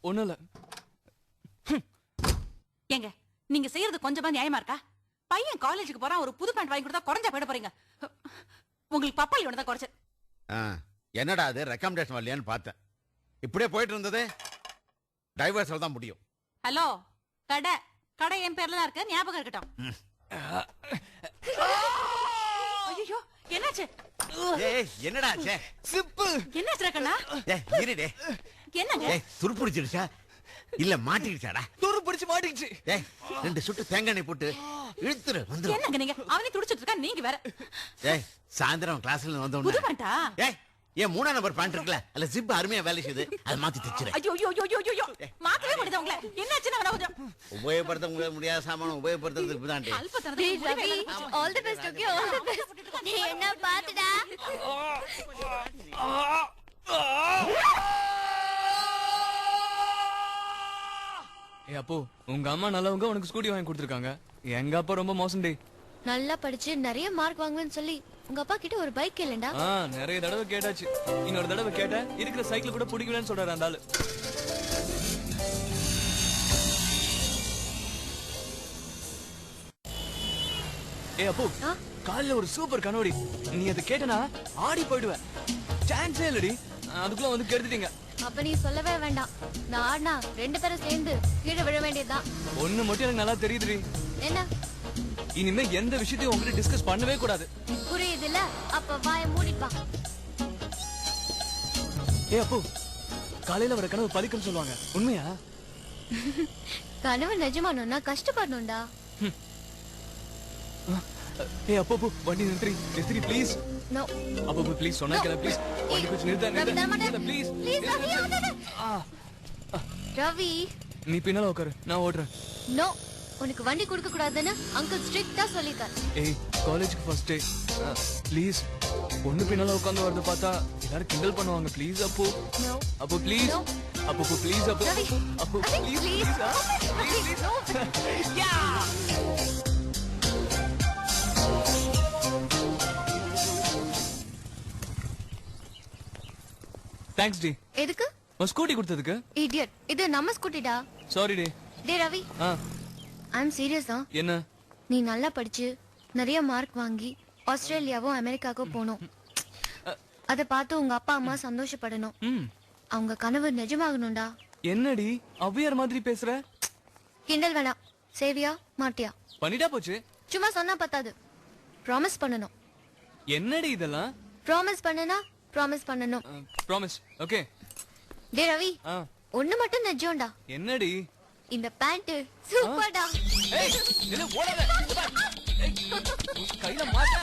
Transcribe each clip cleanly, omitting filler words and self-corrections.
ஒண்ணும் இல்ல. ஏங்க நீங்க செய்யறது கொஞ்சமா நியாயமா இருக்கா? பையன் காலேஜுக்கு போறான், ஒரு புது பேண்ட் வாங்கி கொடுத்தா குறைஞ்சா போயிட போறீங்க. உங்களுக்கு பப்பாளி ஒண்ணு தான் குறைச்ச. என்னடா அது ரெக்கமெண்டேஷன் வரலையான்னு பார்த்தேன். இப்படியே போயிட்டு இருந்தது டைவர்ஸில் தான் முடியும். ஹலோ, கடை என் பேர்ல தான் இருக்கு, ஞாபகம் இருக்கட்டும். ஐயோ என்னாச்சு? என்னடா ஆச்சு? சிப்பு என்னாச்சு கண்ணா? இருடே. என்னங்க? துரு பிடிச்சிருச்சா இல்ல மாட்டிக்கிச்சாடா? துரு பிடிச்சு மாட்டிக்கிச்சு. 2 சுட்டு தேங்காய் எண்ணெய் போட்டு இழுத்துரு வந்து. என்னங்க நீங்க அவனே துடிச்சிட்டு இருக்கா, நீங்க வேற. சாயந்தரம் கிளாஸ்ல வந்த புது பேண்டா? ஏன் 3ஆம் நம்பர் பேண்ட் இருக்குல்ல, அதுல ஜிப் அருமையா வேலை செய்யுது, அதை மாத்தி தைச்சிரு. ஐயோ ஐயோ ஐயோ ஐயோ மாத்தவே முடியல உங்களை. என்னாச்சுன்னு அவன கொஞ்சம் உபயோகப்படுத்த முடியாத சாமானம் உபயோகப்படுத்துறதுக்கு தான். All the best. Okay, all the best. நீ என்ன பாத்துடா? அப்போ உங்க அம்மா நல்லவங்க, உனக்கு ஸ்கூட்டி வாங்கி கொடுத்துருக்காங்க. எங்க அப்பா ரொம்ப மோசம்டி. நல்லா படிச்சு நிறைய மார்க் வாங்குவேன்னு சொல்லி உங்க அப்பா கிட்ட ஒரு பைக் கேளுடா. நிறைய தடவை கேட்டாச்சு. இன்னொரு தடவை கேட்ட இருக்கிற சைக்கிள் கூட பிடிக்கலன்னு சொல்றாரு அந்த ஆளு. அப்போ காலைல ஒரு சூப்பர் கனோடி, நீ அதை கேட்டனா ஆடி போயிடுவ. சான்ஸே இல்லடி. அதுக்குள்ள வந்து கெடுத்துட்டீங்க. அப்ப நீ சொல்லவே வேண்டாம். நான் ஆடினா 2 பேரும் சேர்ந்து கீழே விழ வேண்டியதுதான். ஒண்ணு மட்டும் எனக்கு நல்லா தெரியுதுடி. என்ன? இனிமே எந்த விஷயத்தையும் உங்ககிட்ட டிஸ்கஸ் பண்ணவே கூடாது. புரியுதுல? அப்ப வாயை மூடிப்பா. அப்போ காலையில வர கனவு பலிக்கும்னு சொல்லுவாங்க, உண்மையா? கனவு நிஜமானோன்னா கஷ்டப்படணும்டா. அப்போ வண்டி நிறுத்தி ப்ளீஸ். நோ. அப்போ ப்ளீஸ் சொன்னா கேளு ப்ளீஸ். வண்டி கொஞ்சம் நிறுத்த ப்ளீஸ். ரவி, நீ பின்னால உட்காரு, நான் ஓடுறேன். நோ, உனக்கு வண்டி கொடுக்க கூடாதுன்னு அங்கிள் ஸ்ட்ரிக்ட்டா சொல்லிட்டார். காலேஜுக்கு ஃபர்ஸ்ட் டே, ப்ளீஸ். பொண்ணு பின்னால உட்கார்ந்து வரத பார்த்தா எல்லாரும் கிண்டல் பண்ணுவாங்க. ப்ளீஸ் அப்போ. நோ. அப்போ ப்ளீஸ். அப்போ ப்ளீஸ். அப்போ ரவி, அப்போ ப்ளீஸ் ப்ளீஸ். யா. தேங்க்ஸ் டி. எதுக்கு? ஒரு ஸ்கூட்டி கொடுத்ததுக்கு. இடியட், இது நம்ம ஸ்கூட்டிடா. Sorry D. டேய் ரவி, ஐ அம் சீரியஸ் தான். என்ன? நீ நல்லா படிச்சு நிறைய மார்க் வாங்கி ஆஸ்திரேலியாவோ அமெரிக்காவோ போகணும். அத பார்த்து உங்க அப்பா அம்மா சந்தோஷப்படணும். அவங்க கனவு நிஜமாகணும்டா. என்னடி அவ்வியார் மாதிரி பேசுற? கிண்டல் வேணாம். சேவியா மாட்டியா? பண்ணிட்டா போச்சு. சும்மா சொன்னா பத்தாது, ப்ராமிஸ் பண்ணணும். என்னடி இதெல்லாம்? ப்ராமிஸ் பண்ணனா ப்ராமிஸ் பண்ணணும். ப்ராமிஸ். ஓகே. டேய் ரவி, ஒண்ணு மட்டும் நிஜம்டா. என்னடி? இந்த பேண்ட் சூப்பர்டா. ஏய் நில ஓடாத. ஏய் கையில மாட்டா.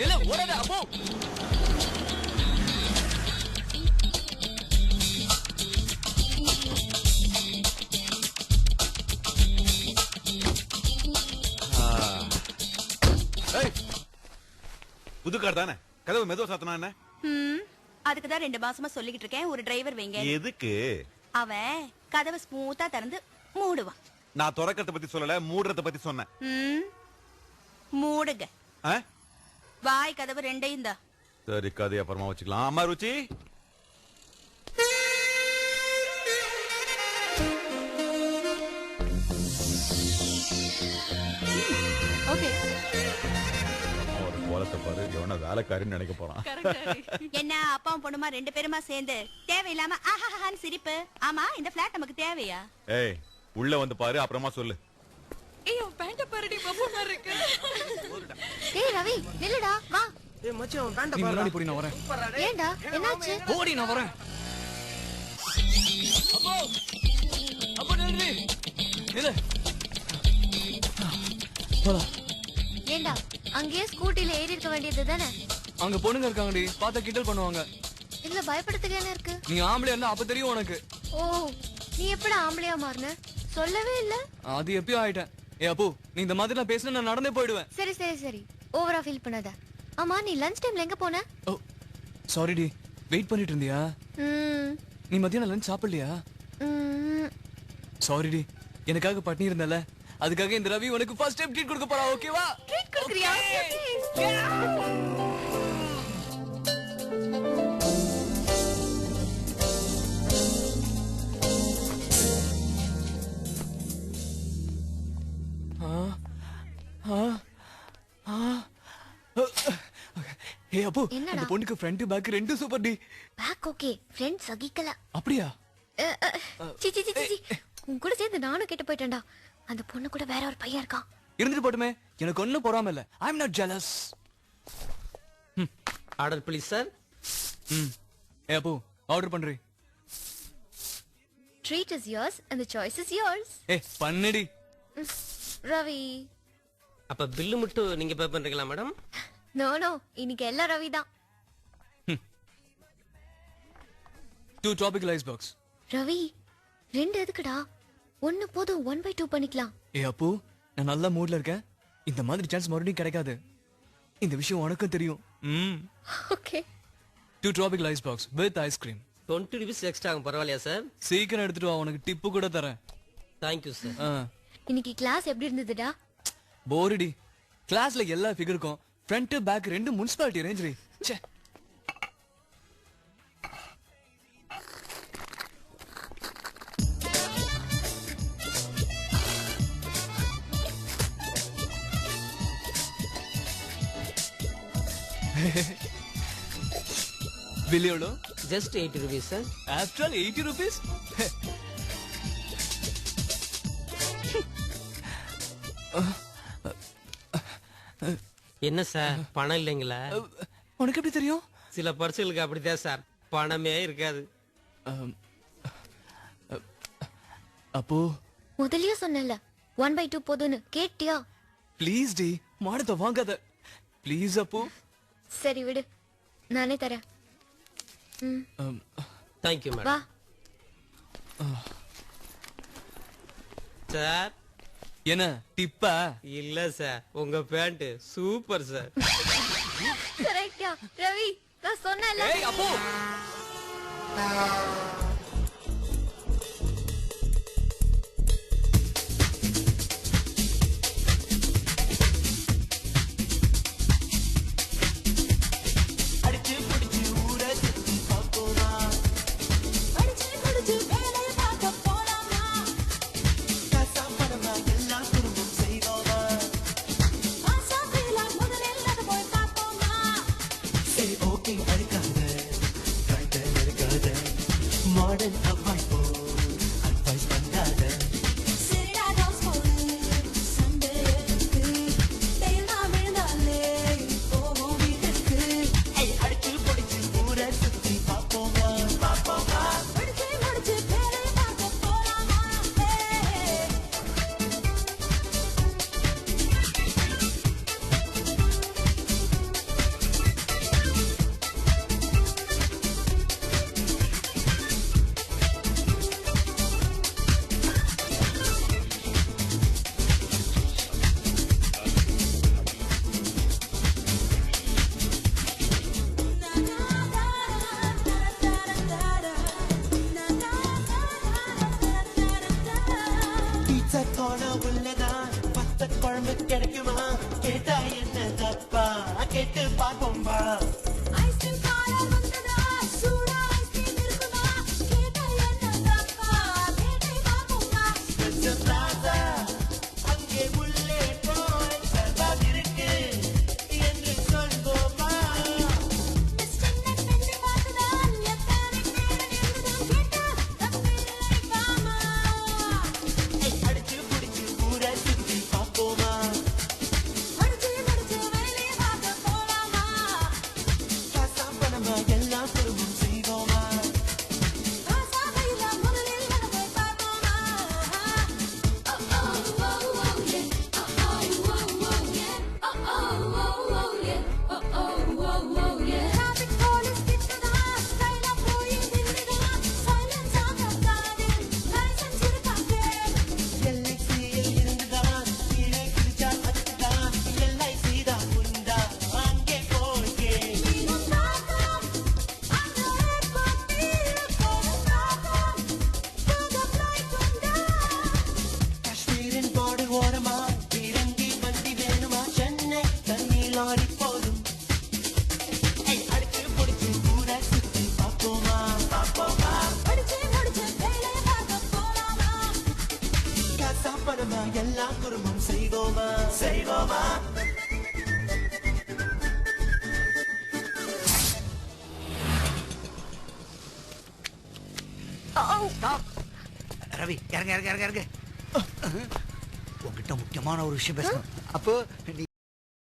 நில ஓடாத. அப்போ புது கார் தானே, கதவு மெதுவா சாத்தனா என்ன? அதுக்கு தான் 2 மாசமா சொல்லிக்கிட்டு இருக்கேன், ஒரு டிரைவர் வைங்க. எதுக்கு? அவன் கதவை ஸ்மூத்தா திறந்து மூடுவான். நான் திறக்கறத பத்தி சொல்லல, மூடுறத பத்தி சொன்னேன். மூடுங்க. வாய் கதவு 2ஐயும் தான். சரி, கதை அப்புறமா வச்சுக்கலாம். அம்மா ருச்சி, ஓகே. ஒரு கோலத்தை பாரு, எவனா வேலைக்காரின்னு நினைக்க போறான். என்ன அப்பாவும் பொண்ணுமா 2 பேருமா சேர்ந்து தேவையில்லாம ஆஹாஹான்னு சிரிப்பு? ஆமா, இந்த பிளாட் நமக்கு தேவையா? ஏய், உள்ள வந்து பாரு, அப்புறமா சொல்லு. ஐயோ, பேண்ட பாருடி, பஃபூனா இருக்கு. டேய் ரவி, நில்லுடா, வா. ஏய் மச்சான், பேண்ட நீ பாரு. முன்னாடி போடி, நான் வரேன். ஏண்டா, என்னாச்சு? போடி, நான் வரேன். அப்போ அப்போ நில்லு. நில்லு. போடா. ஏண்டா, அங்கேயே ஸ்கூட்டில ஏறி இருக்க வேண்டியது தானே? அங்க பொண்ணுங்க இருக்காங்கடி, பார்த்தா கிண்டல் பண்ணுவாங்க. இதுல பயப்படுறதுக்கு என்ன இருக்கு? நீ ஆம்பளையா இருந்தா அப்ப தெரியும் உனக்கு. ஓ, நீ எப்படி ஆம்பளையா மாறின? சொல்லவே இல்ல. அது எப்பயோ ஆயிட்டேன். அப்போ நீ இந்த மாதிரி எல்லாம் பேசினா நான் நடந்தே போயிடுவேன். சரி சரி சரி, ஓவரா ஃபீல் பண்ணாத. ஆமா, நீ லஞ்ச் டைம்ல எங்க போன? ஓ சாரி டி, வெயிட் பண்ணிட்டு இருந்தியா? நீ மத்தியானம் லஞ்ச் சாப்பிடலையா? சாரி டி, எனக்காக பட்னி இருந்தல, அதுக்காக இந்த ரவி உனக்கு ஃபர்ஸ்ட் டைம் ட்ரீட் கொடுக்க போறா. ஓகேவா? ட்ரீட் கொடுக்கறியா? ஏய் அப்போ என்னடா? அந்த பொண்ணுக்கு ஃப்ரண்ட் பேக் ரெண்டும் சூப்பர் டி. பேக் ஓகே, ஃப்ரெண்ட் சகிக்கல. அப்படியா? சி சி சி சி உன் கூட சேர்ந்து நானும் கேட்டு போயிட்டேன்டா. அந்த பொண்ணு கூட வேற ஒரு பையன் இருக்கான். இருந்துட்டு போட்டுமே, எனக்கு ஒண்ணும் பொறாம இல்ல. I am not jealous. Order please sir. ஏய் அப்போ ஆர்டர் பண்றே. Treat is yours and the choice is yours. ஏய் பண்ணுடி. ரவி. அப்ப பில்லு மட்டும் நீங்க பே பண்றீங்களா மேடம்? நோ நோ, இன்னைக்கு எல்லாம் ரவி தான். 2 tropical ice box. ரவி, 2 எதுக்குடா? 1 போதும், 1/2 பண்ணிக்கலாம். ஏய் அப்போ நான் நல்ல மூட்ல இருக்கேன். இந்த மாதிரி சான்ஸ் மறுபடியும் கிடைக்காது. இந்த விஷயம் உனக்கும் தெரியும். Okay. 2 tropical ice box with ice cream. 20 rupees extra ஆகும், பரவாயில்லையா சார்? சீக்கிரம் எடுத்துட்டு வா, உனக்கு டிப்பு கூட தரேன். Thank you sir. இன்னைக்கு கிளாஸ் எப்படி இருந்ததுடா? போருடி. கிளாஸ்ல எல்லா ஃபிகருக்கும் ஃப்ரண்ட் பேக் ரெண்டு முனிசிபாலிட்டி ரேஞ்ச் ரே. ச்சே. Bill எவ்வளோ? Just 80 rupees sir. After all 80 rupees? என்ன சார் பணம் இல்லைங்களா? உனக்கு எப்படி தெரியும்? சில பர்சுகளுக்கு அப்படிதான் சார், பணமே இருக்காது. அப்போ முதல்லயே சொன்னேன்ல 1/2 போதும்னு, கேட்டியா? ப்ளீஸ் டி, மானத்தை வாங்காத ப்ளீஸ். அப்போ சரி விடு, நானே தரேன். தேங்க்யூ வா. மேடம். சார் என்ன டிப்பா? இல்ல சார், உங்க பேண்ட் சூப்பர் சார். கரெக்ட்டா ரவி, நான் சொன்னேன்ல. ஏய் அப்போ கிடைக்குமா கேட்டா என்ன தப்பா கேட்டு பார்ப்போம் வா. எல்லா குடும்பம் செய்வோமா செய்வோமா. ஸ்டாப் ரவி இறங்க இறங்க இறங்க இறங்க உங்ககிட்ட முக்கியமான ஒரு விஷயம் பேசணும் அப்போ நீ